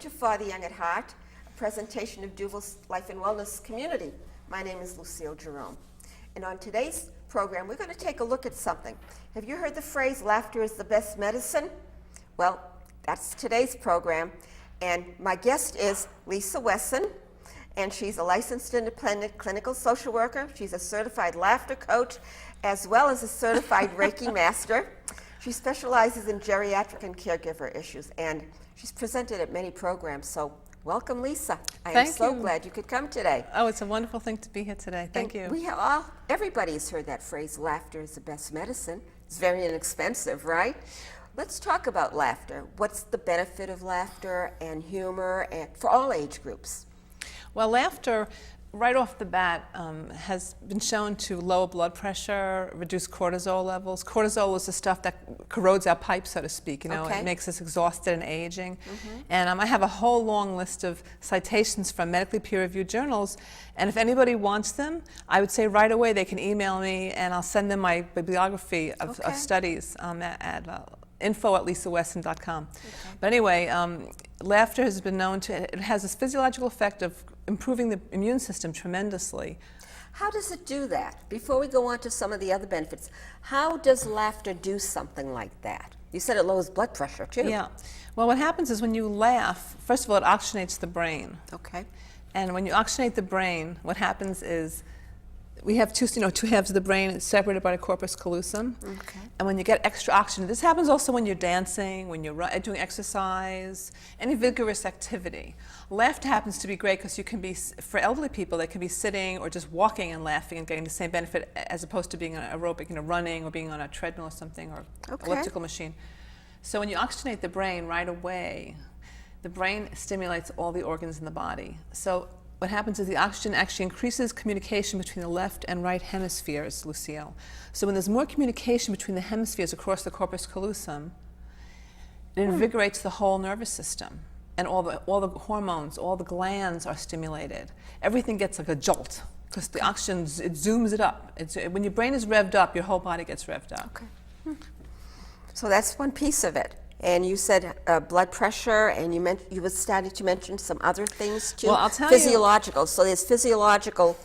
to For the Young at Heart, a presentation of Duval's Life and Wellness Community. My name is Lucille Jerome. And on today's program, we're going to take a look at something. Have you heard the phrase, laughter is the best medicine? Well, that's today's program. And my guest is Lisa Wesson, and she's a licensed independent clinical social worker. She's a certified laughter coach, as well as a certified Reiki master. She specializes in geriatric and caregiver issues, and she's presented at many programs. So welcome, Lisa. I am so glad you could come today. Oh, it's a wonderful thing to be here today. Thank you. We have everybody's heard that phrase, laughter is the best medicine. It's very inexpensive, right? Let's talk about laughter. What's the benefit of laughter and humor and for all age groups? Well, laughter, right off the bat, has been shown to lower blood pressure, reduce cortisol levels. Cortisol is the stuff that corrodes our pipes, so to speak. You know, Okay. It makes us exhausted and aging. And I have a whole long list of citations from medically peer-reviewed journals. And if anybody wants them, I would say right away they can email me, and I'll send them my bibliography of studies at info@lisawesson.com. But anyway, laughter has been known to, it has this physiological effect of improving the immune system tremendously. How does it do that? Before we go on to some of the other benefits, how does laughter do something like that? You said it lowers blood pressure, too. Yeah. Well, what happens is when you laugh, first of all, it oxygenates the brain. Okay. And when you oxygenate the brain, what happens is we have two halves of the brain. It's separated by the corpus callosum. Okay. And when you get extra oxygen, this happens also when you're dancing, when you're doing exercise, any vigorous activity. Laughter happens to be great because you can be, for elderly people, they can be sitting or just walking and laughing and getting the same benefit as opposed to being an aerobic, running or being on a treadmill or something, or elliptical machine. So when you oxygenate the brain right away, the brain stimulates all the organs in the body. So what happens is the oxygen actually increases communication between the left and right hemispheres, Lucille. So when there's more communication between the hemispheres across the corpus callosum, it invigorates the whole nervous system. And all the hormones, all the glands are stimulated. Everything gets like a jolt because the oxygen, it zooms it up. When your brain is revved up, your whole body gets revved up. Okay. So that's one piece of it. And you said blood pressure, and you were starting to mention some other things too. Well, I'll tell physiological. So there's physiological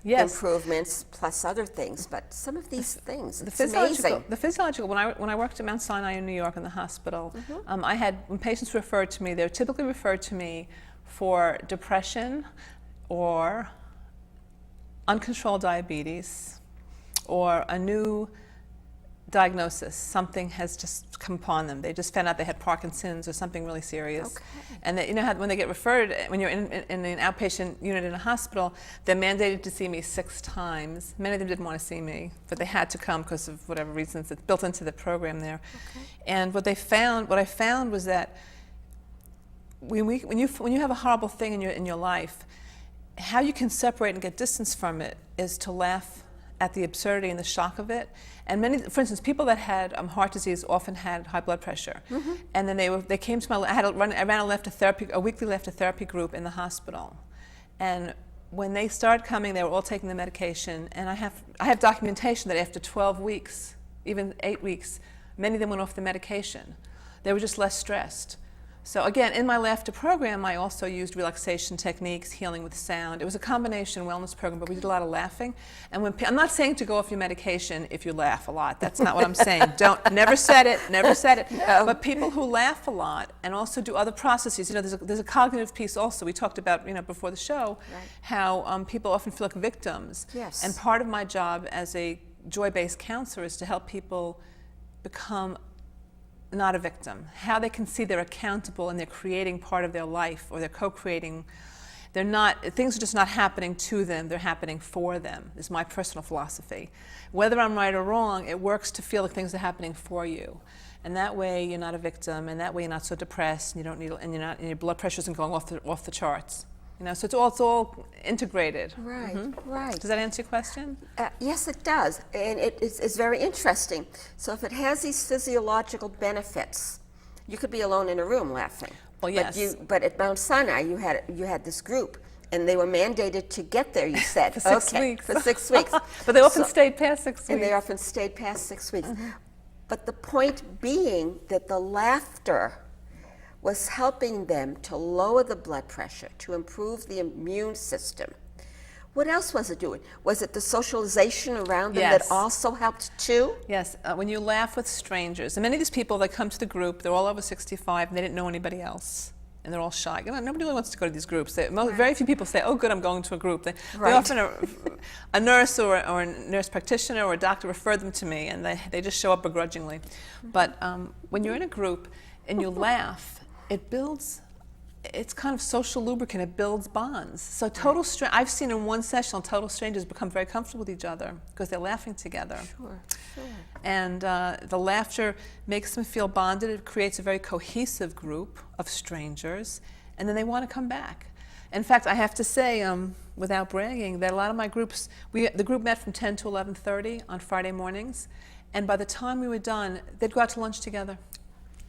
Yes. improvements plus other things, but some of these things, it's physiological, amazing. the physiological. When I worked at Mount Sinai in New York in the hospital, I had, when patients referred to me, they were typically referred to me for depression or uncontrolled diabetes or a new diagnosis. Something has just come upon them. They just found out they had Parkinson's or something really serious. Okay. And that, how when they get referred, when you're in an outpatient unit in a hospital, they're mandated to see me 6 times. Many of them didn't want to see me, but they had to come because of whatever reasons. It's built into the program there. Okay. And what I found was that when you have a horrible thing in your life, how you can separate and get distance from it is to laugh at the absurdity and the shock of it. And for instance, people that had heart disease often had high blood pressure. And then they came to I ran a weekly laughter therapy group in the hospital. And when they started coming, they were all taking the medication. And I have documentation that after 12 weeks, even 8 weeks, many of them went off the medication. They were just less stressed. So again, in my laughter program, I also used relaxation techniques, healing with sound. It was a combination wellness program, but we did a lot of laughing. And I'm not saying to go off your medication if you laugh a lot. That's not what I'm saying. Never said it. No. But people who laugh a lot and also do other processes, there's a cognitive piece also. We talked about, before the show, how people often feel like victims. Yes. And part of my job as a joy-based counselor is to help people become not a victim, how they can see they're accountable and they're creating part of their life, or they're co-creating. Things are just not happening to them, they're happening for them, is my personal philosophy. Whether I'm right or wrong, it works to feel like things are happening for you. And that way you're not a victim, and that way you're not so depressed, and and your blood pressure isn't going off the charts. So it's all integrated. Right, right. Does that answer your question? Yes, it does, and it's very interesting. So if it has these physiological benefits, you could be alone in a room laughing. Well, yes. But at Mount Sinai, you had this group, and they were mandated to get there. You said For 6 weeks. For 6 weeks. But they often stayed past 6 weeks. And they often stayed past 6 weeks. But the point being that the laughter was helping them to lower the blood pressure, to improve the immune system. What else was it doing? Was it the socialization around them that Yes. also helped too? Yes, when you laugh with strangers, and many of these people that come to the group, they're all over 65 and they didn't know anybody else. And they're all shy. You know, nobody really wants to go to these groups. Very few people say, oh, good, I'm going to a group. They Right. often, a nurse or a nurse practitioner or a doctor referred them to me, and they just show up begrudgingly. But when you're in a group and you laugh, it builds, it's kind of social lubricant. It builds bonds. So I've seen in one session, total strangers become very comfortable with each other because they're laughing together. Sure, sure. And the laughter makes them feel bonded. It creates a very cohesive group of strangers, and then they want to come back. In fact, I have to say, without bragging, that a lot of my groups, the group met from 10 to 11:30 on Friday mornings, and by the time we were done, they'd go out to lunch together.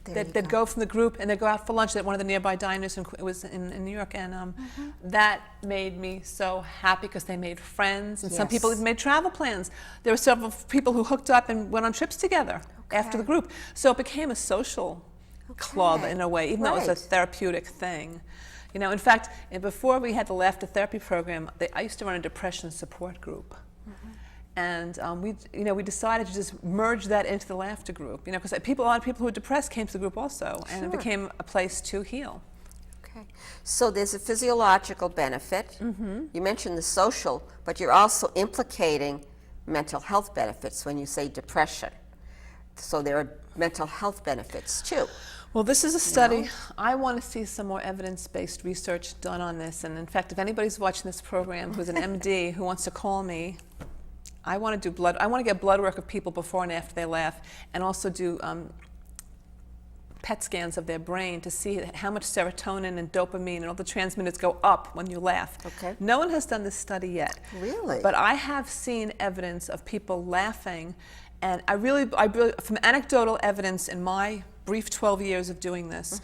They'd go from the group and they'd go out for lunch at one of the nearby diners, and it was in New York, and that made me so happy because they made friends, and some people even made travel plans. There were several people who hooked up and went on trips together after the group. So it became a social club in a way, even though it was a therapeutic thing. You know, in fact, before we had the laughter therapy program, I used to run a depression support group. And we decided to just merge that into the laughter group, you know, because a lot of people who were depressed came to the group also, and it became a place to heal. Okay. So there's a physiological benefit. You mentioned the social, but you're also implicating mental health benefits when you say depression. So there are mental health benefits too. Well, this is a study. I want to see some more evidence-based research done on this. And in fact, if anybody's watching this program who's an MD who wants to call me, I want to get blood work of people before and after they laugh, and also do PET scans of their brain to see how much serotonin and dopamine and all the transmitters go up when you laugh. Okay. No one has done this study yet. Really? But I have seen evidence of people laughing, and I really, from anecdotal evidence in my brief 12 years of doing this,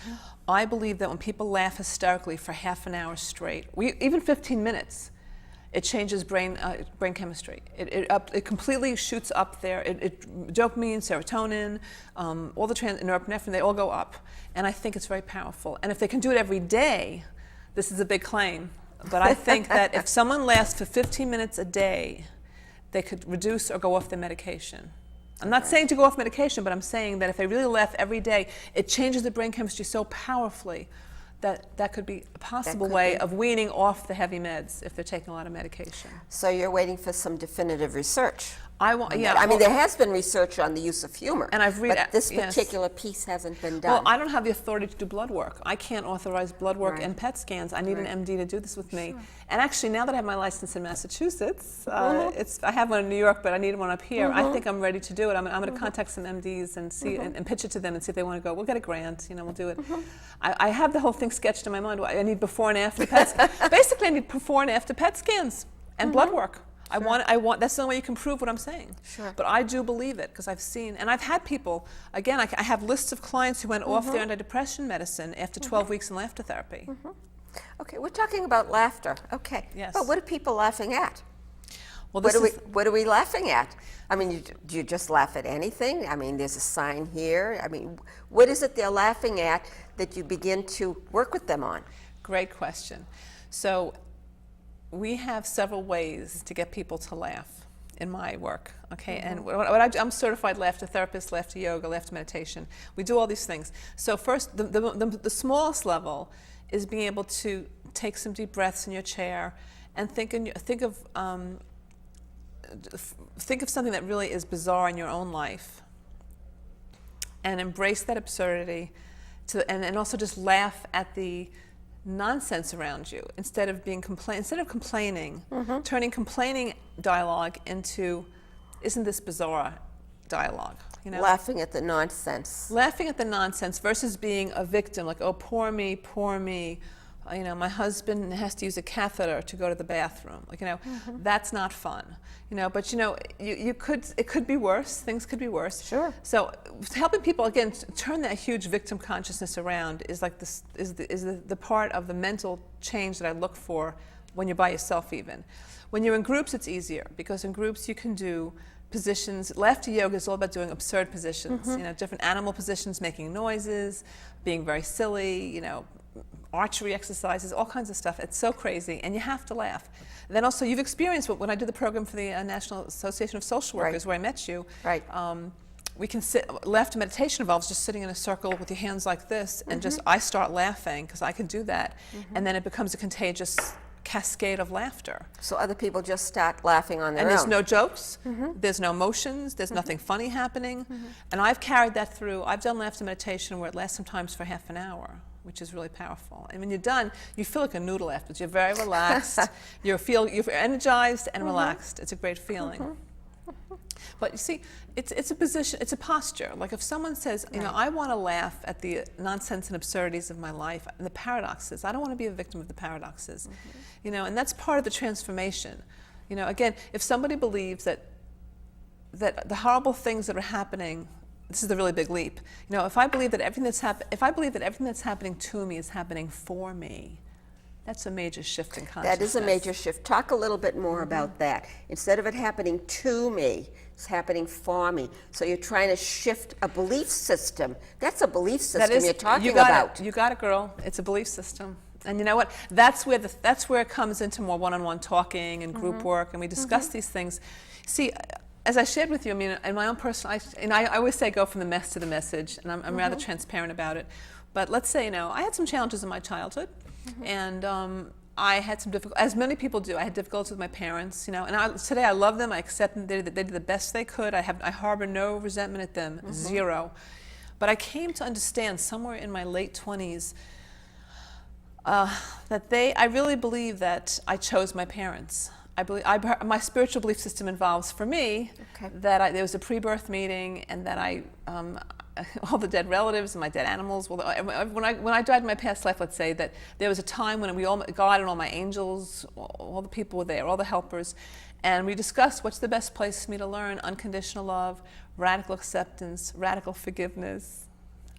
I believe that when people laugh hysterically for half an hour straight, even 15 minutes, it changes brain chemistry. It completely shoots up there. Dopamine, serotonin, all the norepinephrine, they all go up. And I think it's very powerful. And if they can do it every day, this is a big claim, but I think that if someone laughs for 15 minutes a day, they could reduce or go off their medication. I'm not saying to go off medication, but I'm saying that if they really laugh every day, it changes the brain chemistry so powerfully that could be a possible way of weaning off the heavy meds if they're taking a lot of medication. So you're waiting for some definitive research. I mean, there has been research on the use of humor, and I've read but this particular piece hasn't been done. Well, I don't have the authority to do blood work. I can't authorize blood work and PET scans. I need an MD to do this with me. And actually, now that I have my license in Massachusetts, I have one in New York, but I need one up here. I think I'm ready to do it. I'm going to contact some MDs and see and pitch it to them and see if they want to go. We'll get a grant. You know, we'll do it. I have the whole thing sketched in my mind. I need before and after PET. Basically, I need before and after PET scans and blood work. I want. That's the only way you can prove what I'm saying. Sure. But I do believe it because I've seen, and I've had people. Again, I have lists of clients who went off their antidepressant medicine after 12 weeks in laughter therapy. Okay, we're talking about laughter. Okay. Yes. But what are people laughing at? Well, What are we laughing at? I mean, do you just laugh at anything? I mean, there's a sign here. I mean, what is it they're laughing at that you begin to work with them on? Great question. So we have several ways to get people to laugh in my work, okay? And I'm certified laughter therapist, laughter yoga, laughter meditation. We do all these things. So first, the smallest level is being able to take some deep breaths in your chair and think of something that really is bizarre in your own life, and embrace that absurdity, and also just laugh at the nonsense around you instead of complaining, turning complaining dialogue into, isn't this bizarre dialogue? You know? Laughing at the nonsense. Laughing at the nonsense versus being a victim, like, oh, poor me, poor me. You know, my husband has to use a catheter to go to the bathroom. Like, you know, that's not fun. You know, but you know, it could be worse. Things could be worse. Sure. So helping people again turn that huge victim consciousness around is like this is the part of the mental change that I look for when you're by yourself. Even when you're in groups, it's easier because in groups you can do positions. Laughter yoga is all about doing absurd positions, different animal positions, making noises, being very silly, archery exercises, all kinds of stuff. It's so crazy, and you have to laugh. Then also, you've experienced when I did the program for the National Association of Social Workers, where I met you. Right. We can sit. Laughter meditation involves just sitting in a circle with your hands like this, and just I start laughing because I can do that, and then it becomes a contagious cascade of laughter. So other people just start laughing on their own. And there's no jokes, there's no emotions, there's nothing funny happening. And I've carried that through. I've done laughter meditation where it lasts sometimes for half an hour, which is really powerful. And when you're done, you feel like a noodle afterwards. You're very relaxed, you're energized and relaxed. It's a great feeling. But you see, it's a position, it's a posture. Like if someone says, I want to laugh at the nonsense and absurdities of my life, and the paradoxes. I don't want to be a victim of the paradoxes. And that's part of the transformation. Again, if somebody believes that the horrible things that are happening, this is the really big leap. If I believe that everything that's happening to me is happening for me, that's a major shift in consciousness. That is a major shift. Talk a little bit more about that. Instead of it happening to me, it's happening for me. So you're trying to shift a belief system. That's a belief system you're talking about. You got it, girl. It's a belief system. And you know what? That's where it comes into more one-on-one talking and group work, and we discuss these things. See, as I shared with you, in my own personal, I always say go from the mess to the message, and I'm rather transparent about it. But let's say, I had some challenges in my childhood, and I had some difficulties, as many people do. I had difficulties with my parents, and today I love them. I accept them. They did the best they could. I harbor no resentment at them, zero. But I came to understand somewhere in my late 20s that I really believe that I chose my parents. My spiritual belief system involves, for me, that there was a pre-birth meeting, and that all the dead relatives and my dead animals. When I died in my past life, let's say that there was a time when God and all my angels, all the people were there, all the helpers, and we discussed what's the best place for me to learn unconditional love, radical acceptance, radical forgiveness,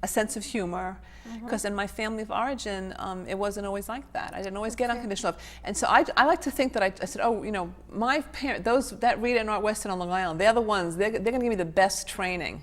a sense of humor, because in my family of origin, it wasn't always like that. I didn't always get unconditional love. And so I like to think that I said, my parents, that Rita and Art Weston on Long Island, they're the ones, they're going to give me the best training.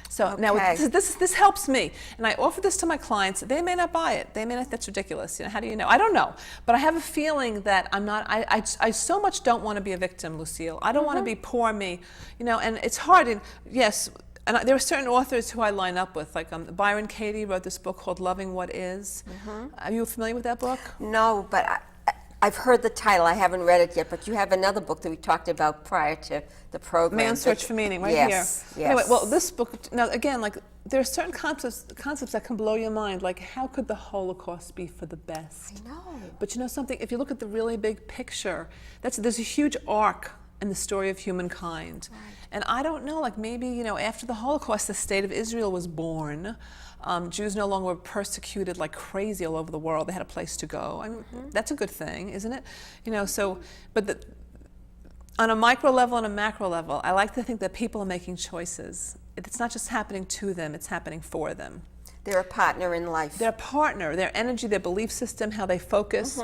So now this helps me, and I offer this to my clients. They may not buy it. They may not. That's ridiculous. How do you know? I don't know, but I have a feeling that I'm not. I so much don't want to be a victim, Lucille. I don't want to be poor me, and it's hard. And yes, and there are certain authors who I line up with, like Byron Katie wrote this book called Loving What Is. Are you familiar with that book? No, but I've heard the title. I haven't read it yet, but you have another book that we talked about prior to the program. Man's Search for Meaning, right here. Yes. Anyway, well, this book, now again, like there are certain concepts that can blow your mind, like how could the Holocaust be for the best? I know. But something, if you look at the really big picture, there's a huge arc in the story of humankind. Right. And I don't know, like maybe, after the Holocaust, the state of Israel was born. Jews no longer were persecuted like crazy all over the world. They had a place to go. I mean, that's a good thing, isn't it? But on a micro level and a macro level, I like to think that people are making choices. It's not just happening to them, it's happening for them. They're a partner in life. They're a partner, their energy, their belief system, how they focus.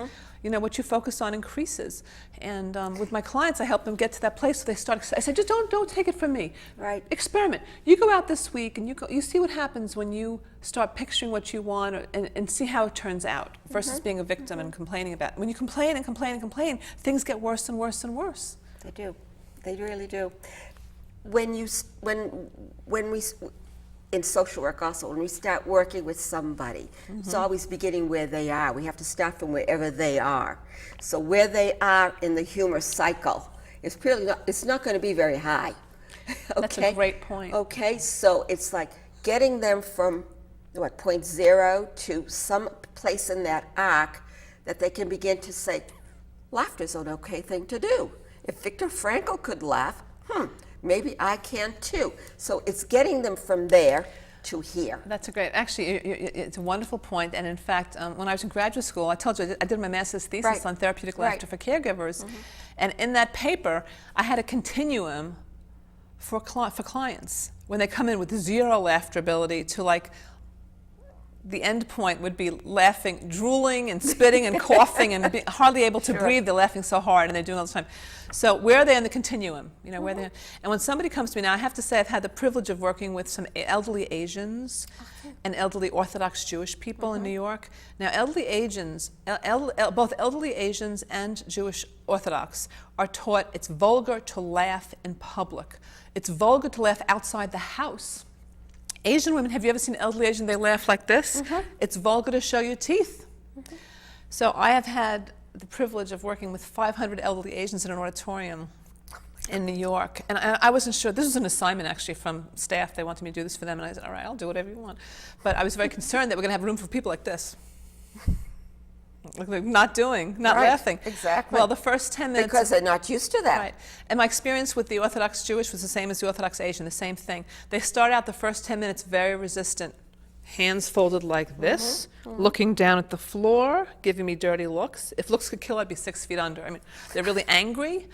What you focus on increases. And with my clients, I help them get to that place where they start. I said, just don't take it from me. Right. Experiment. You go out this week and you see what happens when you start picturing what you want and see how it turns out versus being a victim and complaining about it. When you complain and complain and complain, things get worse and worse and worse. They do. They really do. When we in social work also, when we start working with somebody, it's always beginning where they are. We have to start from wherever they are. So where they are in the humor cycle, it's not going to be very high. Okay? That's a great point. Okay, so it's like getting them from point 0 to some place in that arc that they can begin to say, laughter's an okay thing to do. If Viktor Frankl could laugh, maybe I can too. So it's getting them from there to here. That's a great, actually, it's a wonderful point. And in fact, when I was in graduate school, I told you I did my master's thesis on therapeutic laughter for caregivers. And in that paper, I had a continuum for clients. When they come in with zero laughter ability to like the end point would be laughing, drooling and spitting and coughing and hardly able to breathe. They're laughing so hard and they're doing it all the time. So where are they in the continuum? You know, where they? And when somebody comes to me now, I have to say I've had the privilege of working with some elderly Asians and elderly Orthodox Jewish people in New York. Now, elderly Asians, both elderly Asians and Jewish Orthodox are taught it's vulgar to laugh in public. It's vulgar to laugh outside the house. Asian women, have you ever seen elderly Asian? They laugh like this. It's vulgar to show your teeth. So I have had the privilege of working with 500 elderly Asians in an auditorium in New York. And I wasn't sure. This was an assignment, actually, from staff. They wanted me to do this for them. And I said, all right, I'll do whatever you want. But I was very concerned that we're going to have room for people like this. Like not laughing. Exactly. Well, the first 10 minutes. Because they're not used to that. Right. And my experience with the Orthodox Jewish was the same as the Orthodox Asian, the same thing. They start out the first 10 minutes very resistant. Hands folded like this, looking down at the floor, giving me dirty looks. If looks could kill, I'd be 6 feet under. I mean, they're really angry.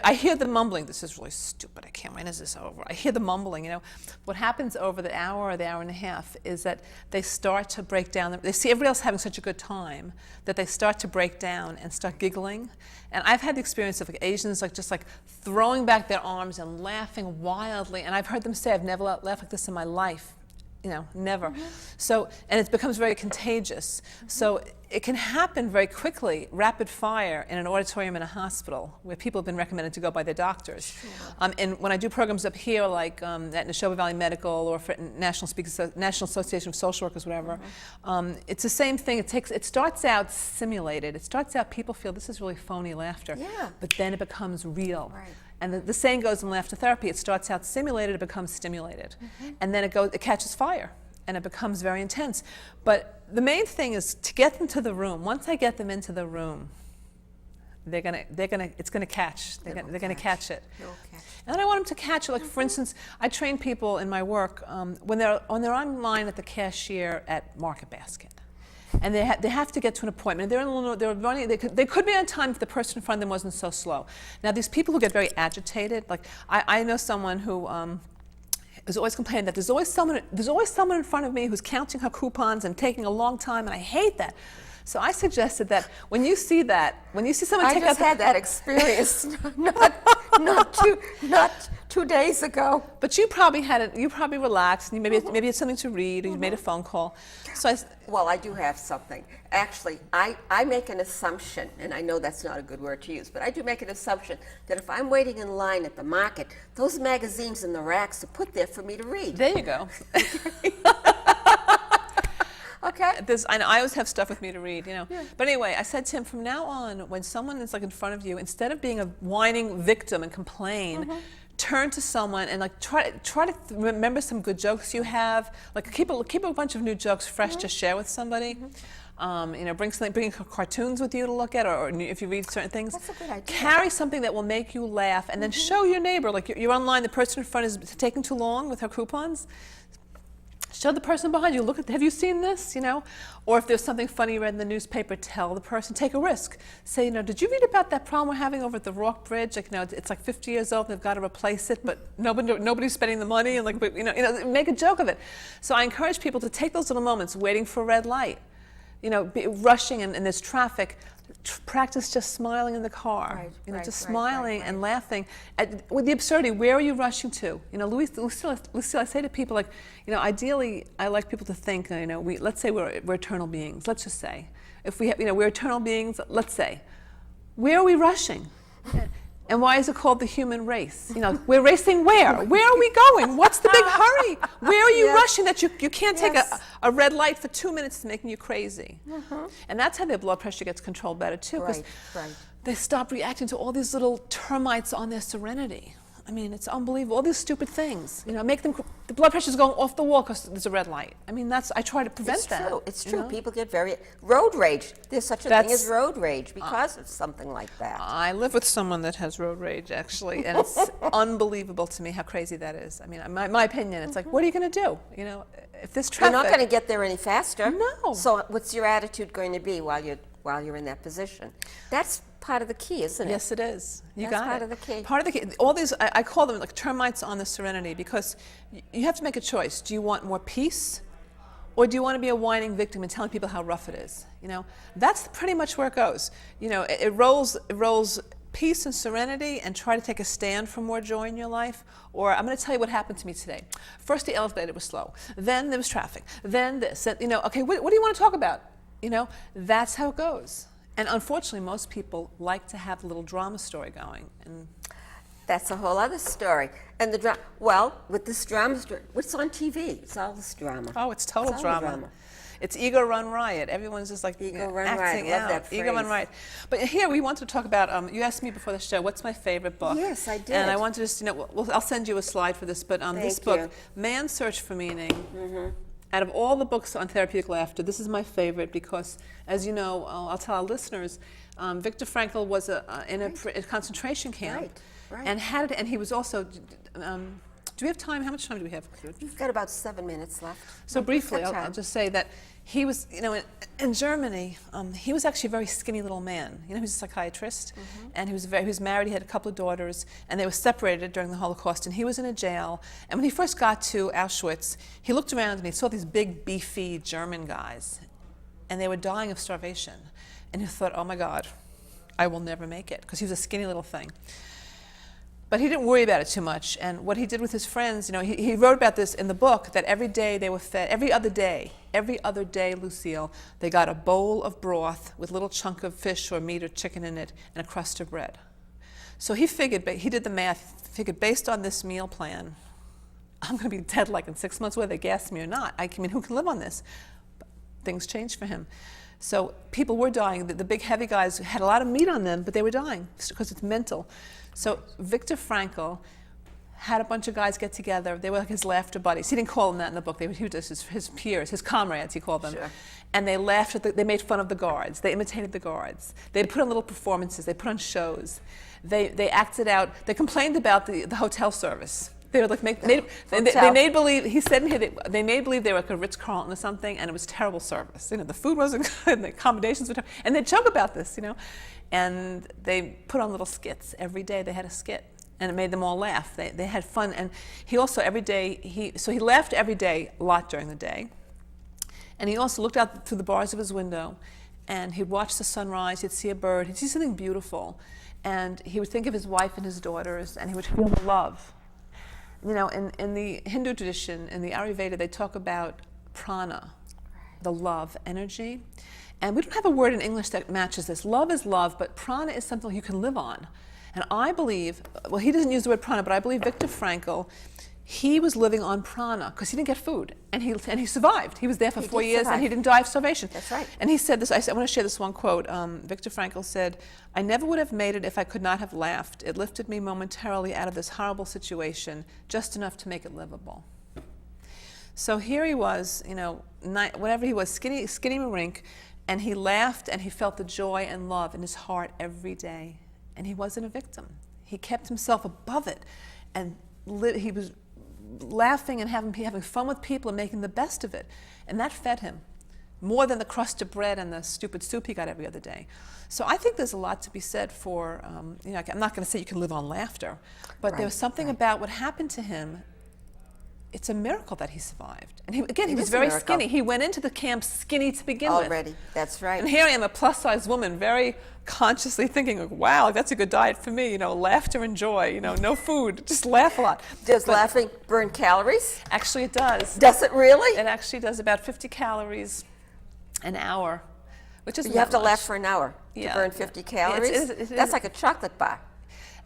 I hear the mumbling. This is really stupid. I can't. When is this over? I hear the mumbling. You know, what happens over the hour or the hour and a half is that they start to break down. They see everybody else having such a good time that they start to break down and start giggling. And I've had the experience of Asians just throwing back their arms and laughing wildly. And I've heard them say, "I've never laughed like this in my life." You know, never. So, and it becomes very contagious. So it can happen very quickly, rapid fire, in an auditorium in a hospital where people have been recommended to go by their doctors. And when I do programs up here, like at Neshoba Valley Medical or for National Association of Social Workers, whatever, it's the same thing. It starts out simulated. It starts out people feel this is really phony laughter, but then it becomes real. Right. And the saying goes in laughter therapy, it starts out simulated, it becomes stimulated. And then it catches fire, and it becomes very intense. But the main thing is to get them to the room. Once I get them into the room, it's gonna catch. They're gonna catch it. And then I want them to catch it. Like, for instance, I train people in my work when they're online at the cashier at Market Basket. And they have to get to an appointment. They're running. They could be on time if the person in front of them wasn't so slow. Now, these people who get very agitated, like I know someone who is always complaining that there's always someone in front of me who's counting her coupons and taking a long time, and I hate that. So I suggested that when you see someone take out, I just had that experience not 2 days ago. But you probably had it. You probably relaxed, and maybe you had something to read, or you made a phone call. So well, I do have something. Actually, I make an assumption, and I know that's not a good word to use, but I do make an assumption that if I'm waiting in line at the market, those magazines in the racks are put there for me to read. There you go. Okay. I always have stuff with me to read, you know. Yeah. But anyway, I said to him, from now on, when someone is in front of you, instead of being a whining victim and complain, turn to someone and try to remember some good jokes you have. Like keep a bunch of new jokes fresh to share with somebody. You know, bring cartoons with you to look at, or if you read certain things. That's a good idea. Carry something that will make you laugh, and then show your neighbor. Like you're online, the person in front is taking too long with her coupons. Show the person behind you, have you seen this, you know? Or if there's something funny you read in the newspaper, tell the person, take a risk. Say, you know, did you read about that problem we're having over at the Rock Bridge? Like, you know, it's like 50 years old, and they've got to replace it, but nobody's spending the money, and make a joke of it. So I encourage people to take those little moments, waiting for a red light, you know, rushing and there's traffic. Practice just smiling in the car, smiling and laughing with the absurdity. Where are you rushing to? You know, Lucille, I say to people, like, you know, ideally, I like people to think, you know, let's say we're eternal beings. Let's just say, if we have, you know, we're eternal beings. Let's say, where are we rushing? And why is it called the human race? You know, we're racing where? Where are we going? What's the big hurry? Where are you rushing that you can't take a red light for 2 minutes, making you crazy? And that's how their blood pressure gets controlled better too, because they stop reacting to all these little termites on their serenity. I mean, it's unbelievable. All these stupid things, you know, the blood pressure's going off the wall because there's a red light. I mean, I try to prevent that. It's true. Know? People get road rage. There's such a thing as road rage because of something like that. I live with someone that has road rage, actually, and it's unbelievable to me how crazy that is. I mean, my opinion, it's like, what are you going to do? You know, if this traffic... You're not going to get there any faster. No. So what's your attitude going to be while you're in that position? That's part of the key, isn't it? Yes, it is. You That's got part it. of the key. Part of the key. All these, I call them like termites on the serenity, because you have to make a choice. Do you want more peace, Or do you want to be a whining victim and telling people how rough it is? You know, that's pretty much where it goes. You know, it rolls peace and serenity and try to take a stand for more joy in your life. Or I'm going to tell you what happened to me today. First, the elevator was slow. Then there was traffic. Then this. You know, okay, what do you want to talk about? You know, that's how it goes. And unfortunately, most people like to have a little drama story going. And That's a whole other story. And the drama, well, with this drama story, what's on TV? It's all this drama. oh, it's total It's all drama. drama. It's ego run riot. Everyone's just like Ego run acting riot. Love out. that Ego run phrase. riot. But here we want to talk about. You asked me before the show, what's my favorite book? Yes, I did. And I want to just, you know, I'll send you a slide for this. But this Thank book, you. Man's Search for Meaning. Out of all the books on therapeutic laughter, this is my favorite because, as you know, I'll tell our listeners, Viktor Frankl was in a concentration camp, Right. and he was also. Do we have time? How much time do we have? You've got about 7 minutes left. So briefly, Got I'll time. just say that he was, you know, in Germany, he was actually a very skinny little man. You know, he was a psychiatrist, and he was married. He had a couple of daughters, and they were separated during the Holocaust. And he was in a jail. And when he first got to Auschwitz, he looked around and he saw these big, beefy German guys, and they were dying of starvation. And he thought, oh my God, I will never make it, because he was a skinny little thing. But he didn't worry about it too much. And what he did with his friends, you know, he wrote about this in the book, that every day they were fed, every other day, Lucille, they got a bowl of broth with a little chunk of fish or meat or chicken in it and a crust of bread. So he figured, he did the math, figured based on this meal plan, I'm going to be dead like in 6 months, whether they gas me or not. I mean, who can live on this? But things changed for him. So people were dying. The big heavy guys had a lot of meat on them, but they were dying because it's mental. So Viktor Frankl had a bunch of guys get together. They were like his laughter buddies. He didn't call them that in the book. He was his peers, his comrades, he called them. Sure. And they laughed they made fun of the guards. They imitated the guards. They put on little performances. They put on shows. They acted out. They complained about the hotel service. They were like they made believe. He said in here they made believe they were like a Ritz-Carlton or something, and it was terrible service. You know, the food wasn't good, and the accommodations were terrible. And they'd joke about this, you know. And they put on little skits every day. They had a skit, and it made them all laugh. They had fun, and he also every day he laughed every day a lot during the day, and he also looked out through the bars of his window, and he'd watch the sunrise. He'd see a bird. He'd see something beautiful, and he would think of his wife and his daughters, and he would feel the love. You know, in the Hindu tradition, in the Ayurveda, they talk about prana, the love energy. And we don't have a word in English that matches this. Love is love, but prana is something you can live on. And I believe, well, he doesn't use the word prana, but I believe Viktor Frankl, he was living on prana because he didn't get food, and he survived. He was there for 4 years, survive. and he didn't die of starvation. That's right. And he said this. I want to share this one quote. Viktor Frankl said, "I never would have made it if I could not have laughed. It lifted me momentarily out of this horrible situation, just enough to make it livable." So here he was, you know, whenever he was skinny Marink, and he laughed, and he felt the joy and love in his heart every day. And he wasn't a victim. He kept himself above it, and he was laughing and having fun with people and making the best of it. And that fed him more than the crust of bread and the stupid soup he got every other day. So I think there's a lot to be said for, you know, I'm not going to say you can live on laughter, but there was something about what happened to him. It's a miracle that he survived. And he was very skinny. He went into the camp skinny to begin with. Already, that's right. And here I am, a plus-size woman, very consciously thinking, wow, that's a good diet for me, you know, laughter and joy, you know, no food, just laugh a lot. Does laughing burn calories? Actually, it does. Does it really? It actually does about 50 calories an hour, which is You have to laugh for an hour Yeah. to burn 50 calories? It is. That's like a chocolate bar.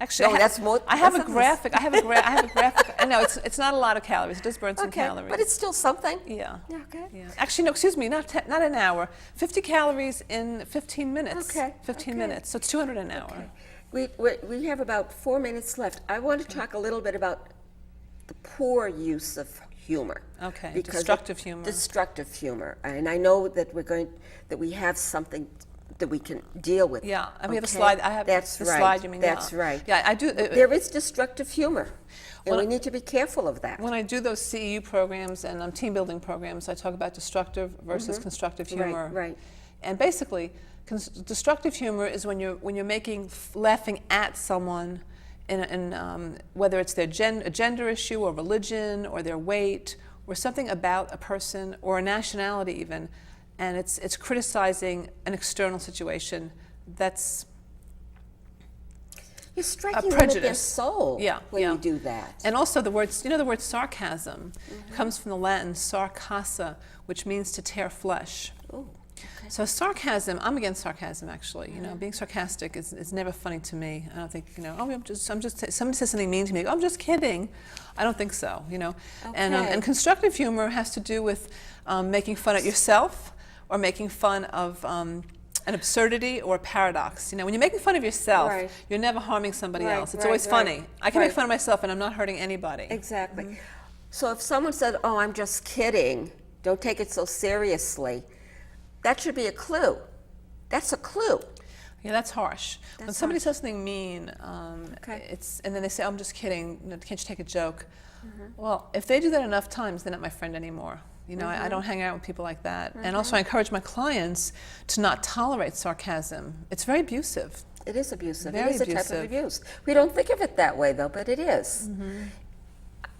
Actually, No, that's more- I have a that's a- graphic. I have a graphic. I know it's not a lot of calories. It does burn some Okay, calories. but it's still something. Yeah. Okay. Yeah. Actually, no, excuse me, not an hour. 50 calories in 15 minutes. Okay, 15 okay. minutes. So it's 200 an hour. We have about 4 minutes left. I want to talk a little bit about the poor use of humor. Okay, Because destructive humor. Destructive humor. And I know that we have something that we can deal with. Yeah, and we have a Okay? slide. I have That's the right. slide. You mean? That's yeah. right. Yeah, I do. There is destructive humor, and Well, we need to be careful of that. When I do those CEU programs and team building programs, I talk about destructive versus constructive humor. Right. And basically, destructive humor is when you're laughing at someone, in whether it's a gender issue or religion or their weight or something about a person or a nationality even, and it's criticizing an external situation that's You're a striking them at their prejudice. soul when you do that. And also the words, the word sarcasm comes from the Latin sarcassa, which means to tear flesh. Ooh, So sarcasm, I'm against sarcasm actually. Being sarcastic is never funny to me. I don't think, I'm just, somebody says something mean to me, I'm just kidding. I don't think so, And constructive humor has to do with making fun of yourself or making fun of an absurdity or a paradox. When you're making fun of yourself, you're never harming somebody else. It's always funny. I can make fun of myself and I'm not hurting anybody. Exactly. So if someone said, oh, I'm just kidding, don't take it so seriously, that should be a clue. That's a clue. Yeah, that's harsh. When somebody says something mean, and then they say, I'm just kidding, can't you take a joke? Well, if they do that enough times, they're not my friend anymore. I don't hang out with people like that. And also I encourage my clients to not tolerate sarcasm. It's very abusive. It is abusive. Very it is abusive. a type of abuse. We don't think of it that way, though, but it is.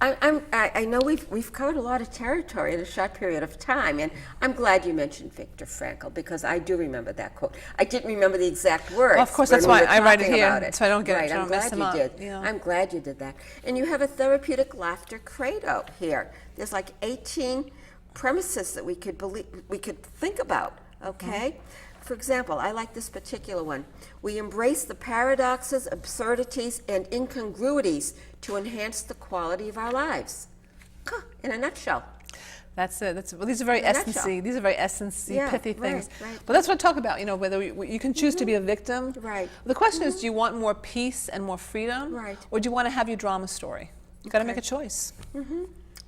I know we've covered a lot of territory in a short period of time, and I'm glad you mentioned Viktor Frankl, because I do remember that quote. I didn't remember the exact words. Well, of course, that's why I write it here, so I don't get it. I'm glad you did. Yeah. I'm glad you did that. And you have a therapeutic laughter credo here. There's like 18 premises that we could think about. Okay. For example, I like this particular one. We embrace the paradoxes, absurdities, and incongruities to enhance the quality of our lives. In a nutshell. That's it. Well, these are very essence-y. These are very essence-y, pithy things. Right. But that's what I talk about. Whether you can choose to be a victim. Right. The question is, do you want more peace and more freedom, or do you want to have your drama story? You got to make a choice.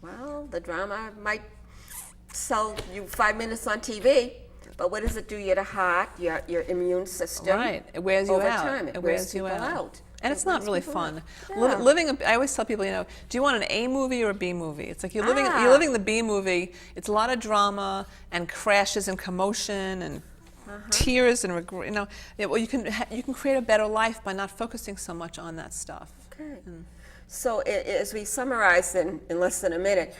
Well, the drama might sell you 5 minutes on TV. But what does it do to your heart, your immune system? Right, it wears you over out. time. It wears you out. And it's not really fun. I always tell people, do you want an A movie or a B movie? It's like you're living the B movie. It's a lot of drama and crashes and commotion and tears and regret. Well, you can create a better life by not focusing so much on that stuff. Okay. So as we summarize in less than a minute,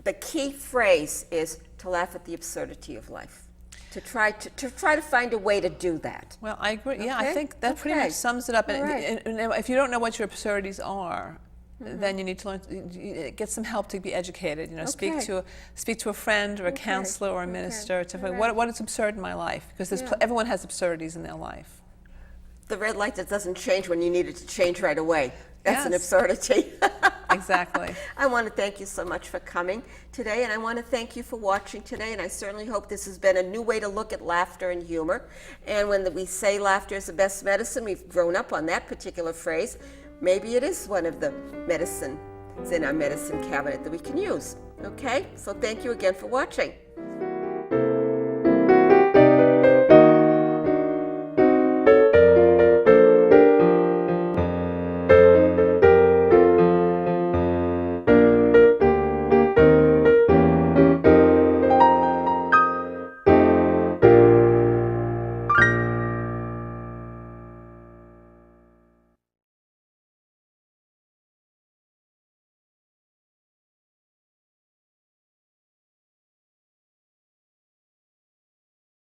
the key phrase is to laugh at the absurdity of life. To try to find a way to do that. Well, I agree. Yeah, I think that pretty much sums it up. And if you don't know what your absurdities are, then you need to learn, get some help to be educated. Speak to a friend or a counselor or a minister to find what is absurd in my life, because everyone has absurdities in their life. The red light that doesn't change when you need it to change right away. That's an absurdity. Exactly. I want to thank you so much for coming today, and I want to thank you for watching today, and I certainly hope this has been a new way to look at laughter and humor. And when we say laughter is the best medicine, we've grown up on that particular phrase. Maybe it is one of the medicines in our medicine cabinet that we can use. Okay? So thank you again for watching.